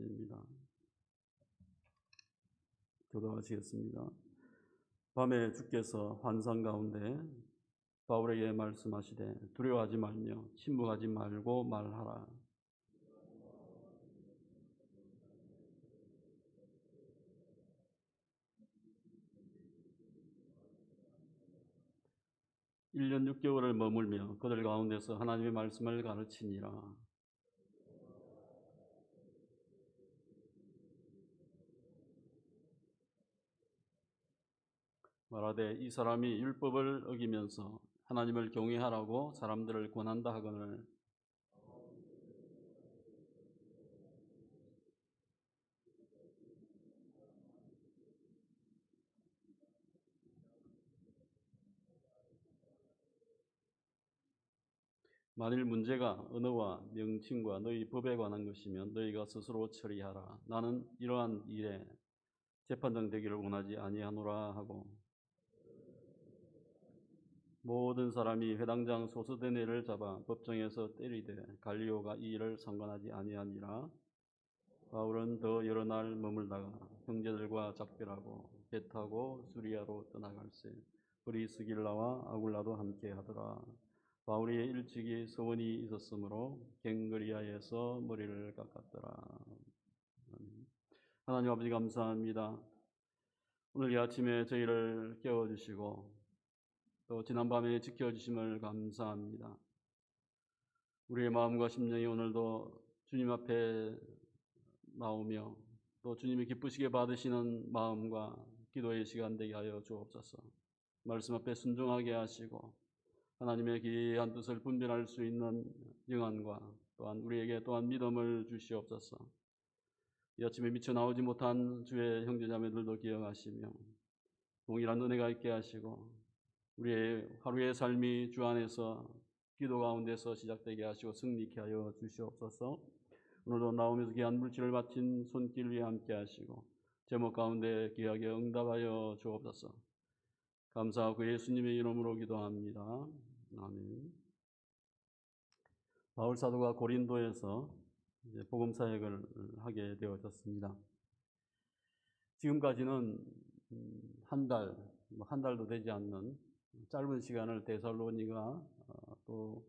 되어집니다. 교도하시겠습니다. 밤에 주께서 환상 가운데 바울에게 말씀하시되 두려워하지 말며 침묵하지 말고 말하라. 일 년 6개월을 머물며 그들 가운데서 하나님의 말씀을 가르치니라. 말하되 이 사람이 율법을 어기면서 하나님을 경외하라고 사람들을 권한다 하거늘 만일 문제가 언어와 명칭과 너희 법에 관한 것이면 너희가 스스로 처리하라. 나는 이러한 일에 재판장 되기를 원하지 아니하노라 하고 모든 사람이 회당장 소스데네를 잡아 법정에서 때리되 갈리오가 이 일을 상관하지 아니하니라. 바울은 더 여러 날 머물다가 형제들과 작별하고 배 타고 수리아로 떠나갈새 브리스길라와 아굴라도 함께 하더라. 바울이 일찍이 소원이 있었으므로 갱그리아에서 머리를 깎았더라. 하나님 아버지 감사합니다. 오늘 이 아침에 저희를 깨워주시고 또 지난밤에 지켜주심을 감사합니다. 우리의 마음과 심령이 오늘도 주님 앞에 나오며 또 주님이 기쁘시게 받으시는 마음과 기도의 시간 되게 하여 주옵소서. 말씀 앞에 순종하게 하시고 하나님의 귀한 뜻을 분별할 수 있는 영안과 또한 우리에게 또한 믿음을 주시옵소서. 이 아침에 미처 나오지 못한 주의 형제자매들도 기억하시며 동일한 은혜가 있게 하시고 우리의 하루의 삶이 주 안에서 기도 가운데서 시작되게 하시고 승리케 하여 주시옵소서. 오늘도 나오면서 귀한 물질을 바친 손길 위에 함께 하시고 제목 가운데 귀하게 응답하여 주옵소서. 감사하고 예수님의 이름으로 기도합니다. 아멘. 바울 사도가 고린도에서 이제 복음 사역을 하게 되어졌습니다. 지금까지는 한 달도 되지 않는 짧은 시간을 데살로니가 또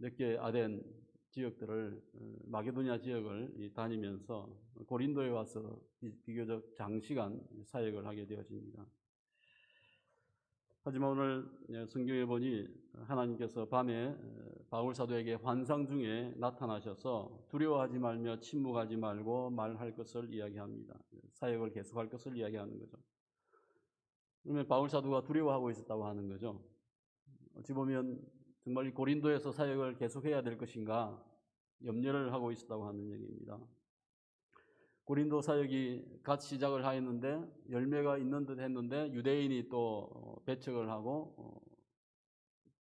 몇 개 아덴 지역들을 마게도냐 지역을 다니면서 고린도에 와서 비교적 장시간 사역을 하게 되어집니다. 하지만 오늘 성경에 보니 하나님께서 밤에 바울 사도에게 환상 중에 나타나셔서 두려워하지 말며 침묵하지 말고 말할 것을 이야기합니다. 사역을 계속할 것을 이야기하는 거죠. 그러면 바울 사도가 두려워하고 있었다고 하는 거죠. 어찌 보면 정말 이 고린도에서 사역을 계속해야 될 것인가 염려를 하고 있었다고 하는 얘기입니다. 고린도 사역이 갓 시작을 하였는데 열매가 있는 듯 했는데 유대인이 또 배척을 하고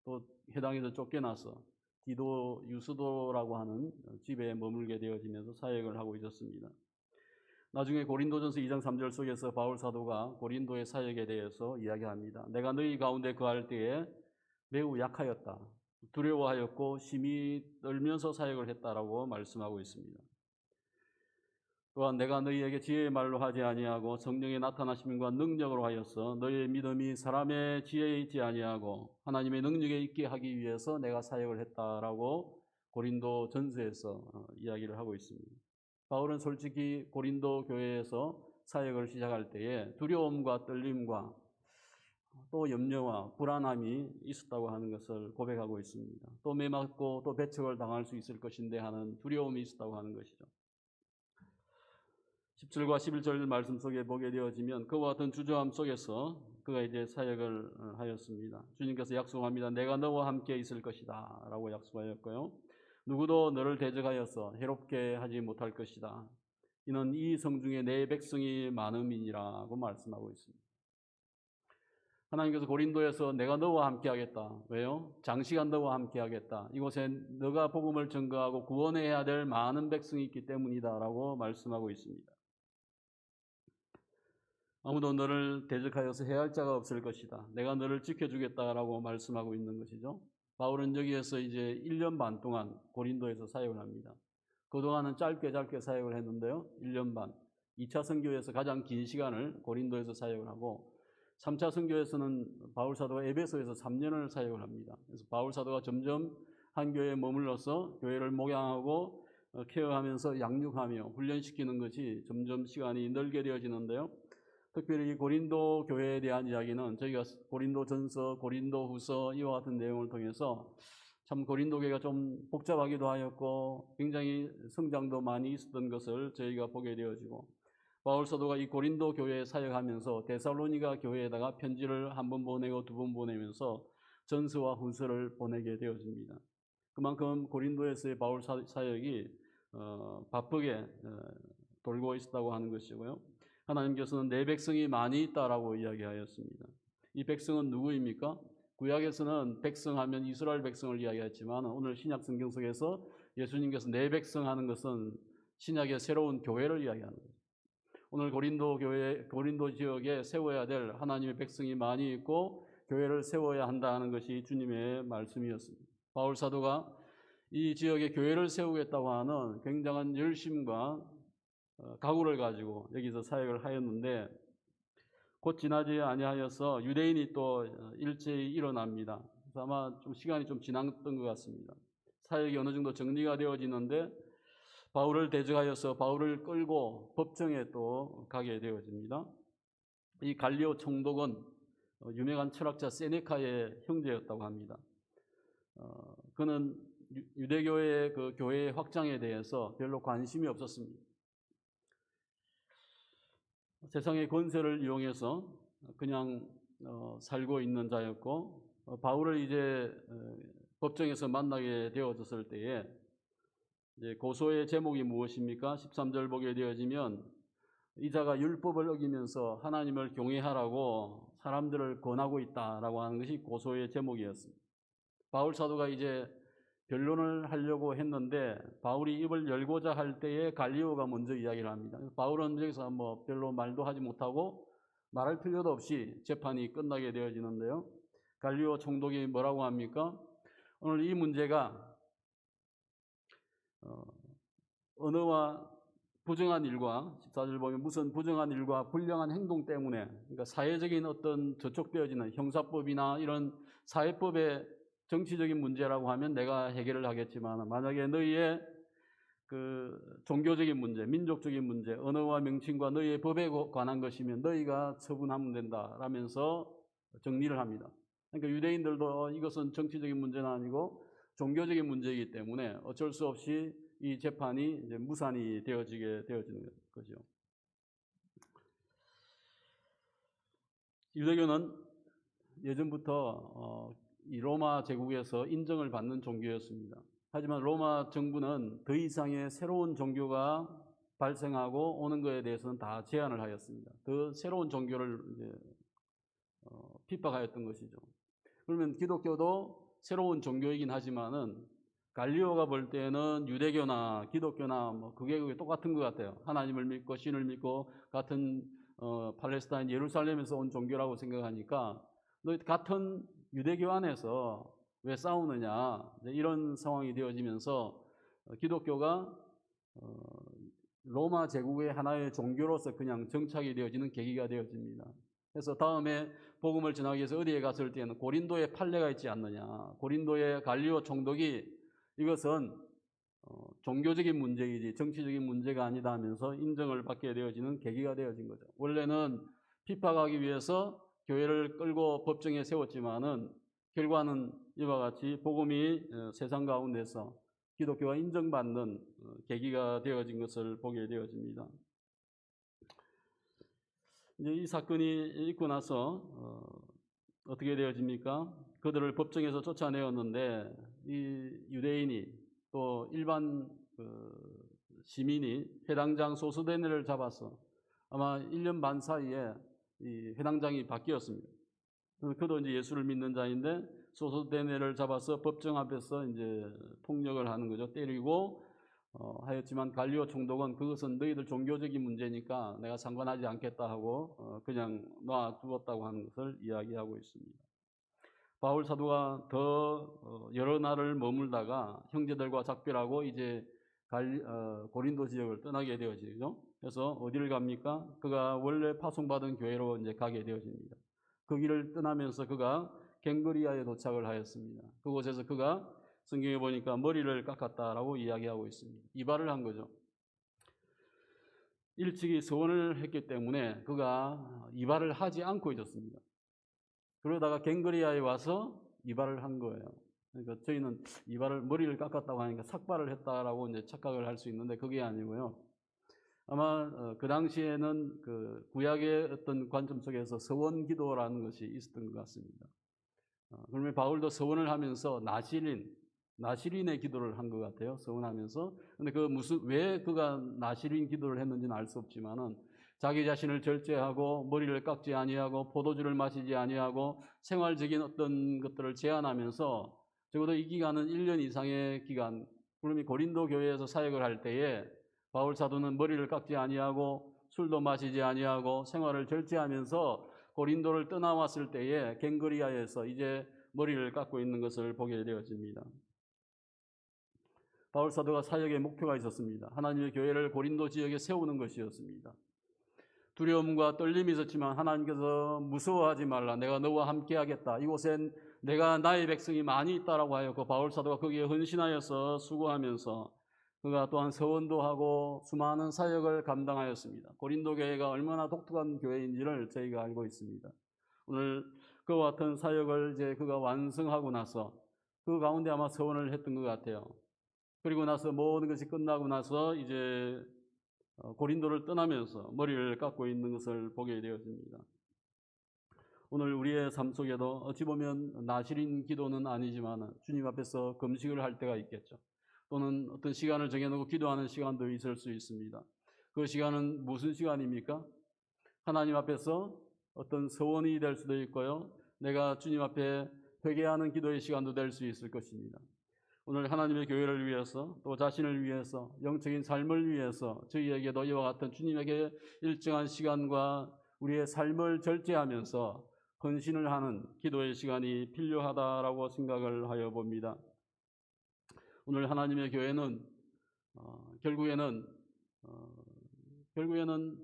또 해당에서 쫓겨나서 디도 유스도라고 하는 집에 머물게 되어지면서 사역을 하고 있었습니다. 나중에 고린도전서 2장 3절 속에서 바울 사도가 고린도의 사역에 대해서 이야기합니다. 내가 너희 가운데 거할 때에 매우 약하였다. 두려워하였고 심히 떨면서 사역을 했다라고 말씀하고 있습니다. 또한 내가 너희에게 지혜의 말로 하지 아니하고 성령의 나타나심과 능력으로 하여서 너희의 믿음이 사람의 지혜에 있지 아니하고 하나님의 능력에 있게 하기 위해서 내가 사역을 했다라고 고린도 전서에서 이야기를 하고 있습니다. 바울은 솔직히 고린도 교회에서 사역을 시작할 때에 두려움과 떨림과 또 염려와 불안함이 있었다고 하는 것을 고백하고 있습니다. 또 매맞고 또 배척을 당할 수 있을 것인데 하는 두려움이 있었다고 하는 것이죠. 10절과 11절 말씀 속에 보게 되어지면 그와 같은 주저함 속에서 그가 이제 사역을 하였습니다. 주님께서 약속합니다. 내가 너와 함께 있을 것이다 라고 약속하였고요. 누구도 너를 대적하여서 해롭게 하지 못할 것이다. 이는 이 성중에 내 백성이 많음이니라고 말씀하고 있습니다. 하나님께서 고린도에서 내가 너와 함께 하겠다. 왜요? 장시간 너와 함께 하겠다. 이곳에 너가 복음을 증거하고 구원해야 될 많은 백성이 있기 때문이다 라고 말씀하고 있습니다. 아무도 너를 대적하여서 해할 자가 없을 것이다. 내가 너를 지켜주겠다라고 말씀하고 있는 것이죠. 바울은 여기에서 이제 1년 반 동안 고린도에서 사역을 합니다. 그동안은 짧게 사역을 했는데요. 1년 반. 2차 선교에서 가장 긴 시간을 고린도에서 사역을 하고 3차 선교에서는 바울 사도가 에베소에서 3년을 사역을 합니다. 그래서 바울 사도가 점점 한 교회에 머물러서 교회를 목양하고 케어하면서 양육하며 훈련시키는 것이 점점 시간이 늘게 되어지는데요. 특별히 고린도 교회에 대한 이야기는 저희가 고린도전서, 고린도후서 이와 같은 내용을 통해서 참 고린도 교회가 좀 복잡하기도 하였고 굉장히 성장도 많이 있었던 것을 저희가 보게 되어지고 바울 사도가 이 고린도 교회에 사역하면서 데살로니가 교회에다가 편지를 한 번 보내고 두 번 보내면서 전서와 후서를 보내게 되어집니다. 그만큼 고린도에서의 바울 사역이 바쁘게 돌고 있었다고 하는 것이고요. 하나님께서는 내 백성이 많이 있다라고 이야기하였습니다. 이 백성은 누구입니까? 구약에서는 백성하면 이스라엘 백성을 이야기했지만 오늘 신약 성경 속에서 예수님께서 내 백성 하는 것은 신약의 새로운 교회를 이야기하는 거예요. 오늘 고린도 지역에 세워야 될 하나님의 백성이 많이 있고 교회를 세워야 한다는 것이 주님의 말씀이었습니다. 바울 사도가 이 지역에 교회를 세우겠다고 하는 굉장한 열심과 각오를 가지고 여기서 사역을 하였는데 곧 지나지 아니하여서 유대인이 또 일제히 일어납니다. 그래서 아마 좀 시간이 좀 지났던 것 같습니다. 사역이 어느 정도 정리가 되어지는데 바울을 대적하여서 바울을 끌고 법정에 또 가게 되어집니다. 이 갈리오 총독은 유명한 철학자 세네카의 형제였다고 합니다. 그는 유대교의 그 교회 확장에 대해서 별로 관심이 없었습니다. 세상의 권세를 이용해서 그냥 살고 있는 자였고 바울을 이제 법정에서 만나게 되어졌을 때에 이제 고소의 제목이 무엇입니까? 13절 보게 되어지면 이 자가 율법을 어기면서 하나님을 경외하라고 사람들을 권하고 있다라고 하는 것이 고소의 제목이었습니다. 바울 사도가 이제 변론을 하려고 했는데 바울이 입을 열고자 할 때에 갈리오가 먼저 이야기를 합니다. 바울은 여기서 뭐 별로 말도 하지 못하고 말할 필요도 없이 재판이 끝나게 되어지는데요. 갈리오 총독이 뭐라고 합니까? 오늘 이 문제가 언어와 부정한 일과 14절 보면 무슨 부정한 일과 불량한 행동 때문에 그러니까 사회적인 어떤 저촉되어지는 형사법이나 이런 사회법의 정치적인 문제라고 하면 내가 해결을 하겠지만 만약에 너희의 그 종교적인 문제, 민족적인 문제, 언어와 명칭과 너희의 법에 관한 것이면 너희가 처분하면 된다라면서 정리를 합니다. 그러니까 유대인들도 이것은 정치적인 문제는 아니고 종교적인 문제이기 때문에 어쩔 수 없이 이 재판이 이제 무산이 되어지는 거죠. 유대교는 예전부터 이 로마 제국에서 인정을 받는 종교였습니다. 하지만 로마 정부는 더 이상의 새로운 종교가 발생하고 오는 것에 대해서는 다 제한을 하였습니다. 더 새로운 종교를 이제 핍박하였던 것이죠. 그러면 기독교도 새로운 종교이긴 하지만은 갈리오가 볼 때는 유대교나 기독교나 뭐 그게 똑같은 것 같아요. 하나님을 믿고 신을 믿고 같은 팔레스타인 예루살렘에서 온 종교라고 생각하니까 너 같은 유대교 안에서 왜 싸우느냐 이런 상황이 되어지면서 기독교가 로마 제국의 하나의 종교로서 그냥 정착이 되어지는 계기가 되어집니다. 그래서 다음에 복음을 전하기 위해서 어디에 갔을 때는 고린도에 판례가 있지 않느냐, 고린도의 갈리오 총독이 이것은 종교적인 문제이지 정치적인 문제가 아니다 하면서 인정을 받게 되어지는 계기가 되어진 거죠. 원래는 핍박하기 위해서 교회를 끌고 법정에 세웠지만은 결과는 이와 같이 복음이 세상 가운데서 기독교가 인정받는 계기가 되어진 것을 보게 되어집니다. 이제 이 사건이 있고 나서 어떻게 되어집니까? 그들을 법정에서 쫓아내었는데 이 유대인이 또 일반 시민이 회당장 소스데네를 잡아서 아마 1년 반 사이에 이 회당장이 바뀌었습니다. 그도 이제 예수를 믿는 자인데 소스데네를 잡아서 법정 앞에서 이제 폭력을 하는 거죠. 때리고 하였지만 갈리오 총독은 그것은 너희들 종교적인 문제니까 내가 상관하지 않겠다 하고 그냥 놔두었다고 하는 것을 이야기하고 있습니다. 바울 사도가 더 여러 날을 머물다가 형제들과 작별하고 이제 고린도 지역을 떠나게 되어지죠. 그래서 어디를 갑니까? 그가 원래 파송받은 교회로 이제 가게 되어집니다. 그 길을 떠나면서 그가 갱그리아에 도착을 하였습니다. 그곳에서 그가 성경에 보니까 머리를 깎았다라고 이야기하고 있습니다. 이발을 한 거죠. 일찍이 서원을 했기 때문에 그가 이발을 하지 않고 있었습니다. 그러다가 갱그리아에 와서 이발을 한 거예요. 그러니까 저희는 머리를 깎았다고 하니까 삭발을 했다라고 이제 착각을 할 수 있는데 그게 아니고요. 아마 그 당시에는 그 구약의 어떤 관점 속에서 서원 기도라는 것이 있었던 것 같습니다. 그러면 바울도 서원을 하면서 나시린의 기도를 한 것 같아요. 서원하면서. 근데 왜 그가 나시린 기도를 했는지는 알 수 없지만은 자기 자신을 절제하고 머리를 깎지 아니하고 포도주를 마시지 아니하고 생활적인 어떤 것들을 제한하면서 적어도 이 기간은 1년 이상의 기간. 그러면 고린도 교회에서 사역을 할 때에 바울 사도는 머리를 깎지 아니하고 술도 마시지 아니하고 생활을 절제하면서 고린도를 떠나왔을 때에 갱그리아에서 이제 머리를 깎고 있는 것을 보게 되어집니다. 바울 사도가 사역의 목표가 있었습니다. 하나님의 교회를 고린도 지역에 세우는 것이었습니다. 두려움과 떨림이 있었지만 하나님께서 무서워하지 말라. 내가 너와 함께 하겠다. 이곳엔 내가 나의 백성이 많이 있다라고 하였고 바울 사도가 거기에 헌신하여서 수고하면서 그가 또한 서원도 하고 수많은 사역을 감당하였습니다. 고린도 교회가 얼마나 독특한 교회인지를 저희가 알고 있습니다. 오늘 그와 같은 사역을 이제 그가 완성하고 나서 그 가운데 아마 서원을 했던 것 같아요. 그리고 나서 모든 것이 끝나고 나서 이제 고린도를 떠나면서 머리를 깎고 있는 것을 보게 되어집니다. 오늘 우리의 삶 속에도 어찌 보면 나시린 기도는 아니지만 주님 앞에서 금식을 할 때가 있겠죠. 또는 어떤 시간을 정해놓고 기도하는 시간도 있을 수 있습니다. 그 시간은 무슨 시간입니까? 하나님 앞에서 어떤 서원이 될 수도 있고요. 내가 주님 앞에 회개하는 기도의 시간도 될 수 있을 것입니다. 오늘 하나님의 교회를 위해서 또 자신을 위해서 영적인 삶을 위해서 저희에게도 이와 같은 주님에게 일정한 시간과 우리의 삶을 절제하면서 헌신을 하는 기도의 시간이 필요하다라고 생각을 하여 봅니다. 오늘 하나님의 교회는 결국에는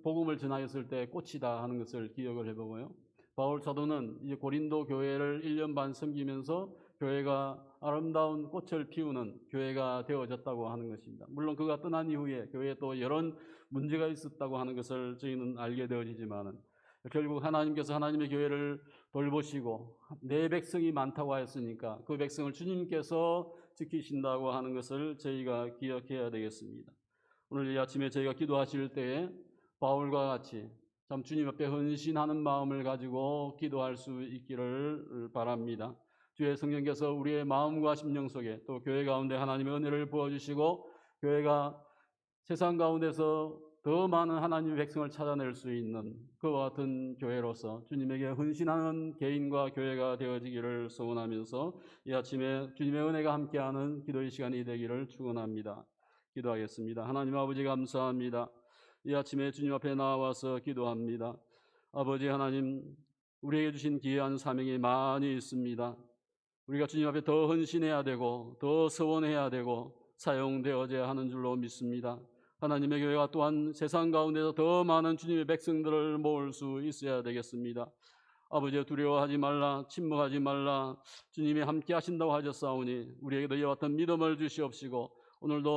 복음을 전하였을 때 꽃이다 하는 것을 기억을 해보고요. 바울 사도는 이제 고린도 교회를 1년 반 섬기면서 교회가 아름다운 꽃을 피우는 교회가 되어졌다고 하는 것입니다. 물론 그가 떠난 이후에 교회에 또 여러 문제가 있었다고 하는 것을 저희는 알게 되어지지만은 결국 하나님께서 하나님의 교회를 돌보시고 내 백성이 많다고 하였으니까 그 백성을 주님께서 지키신다고 하는 것을 저희가 기억해야 되겠습니다. 오늘 이 아침에 저희가 기도하실 때에 바울과 같이 참 주님 앞에 헌신하는 마음을 가지고 기도할 수 있기를 바랍니다. 주의 성령께서 우리의 마음과 심령 속에 또 교회 가운데 하나님의 은혜를 부어주시고 교회가 세상 가운데서 더 많은 하나님의 백성을 찾아낼 수 있는 그와 같은 교회로서 주님에게 헌신하는 개인과 교회가 되어지기를 소원하면서 이 아침에 주님의 은혜가 함께하는 기도의 시간이 되기를 축원합니다. 기도하겠습니다. 하나님 아버지 감사합니다. 이 아침에 주님 앞에 나와서 기도합니다. 아버지 하나님, 우리에게 주신 귀한 사명이 많이 있습니다. 우리가 주님 앞에 더 헌신해야 되고 더 서원해야 되고 사용되어져야 하는 줄로 믿습니다. 하나님의 교회가 또한 세상 가운데서 더 많은 주님의 백성들을 모을 수 있어야 되겠습니다. 아버지 두려워하지 말라, 침묵하지 말라, 주님이 함께 하신다고 하셨사오니 우리에게도 이와 같은 믿음을 주시옵시고 오늘도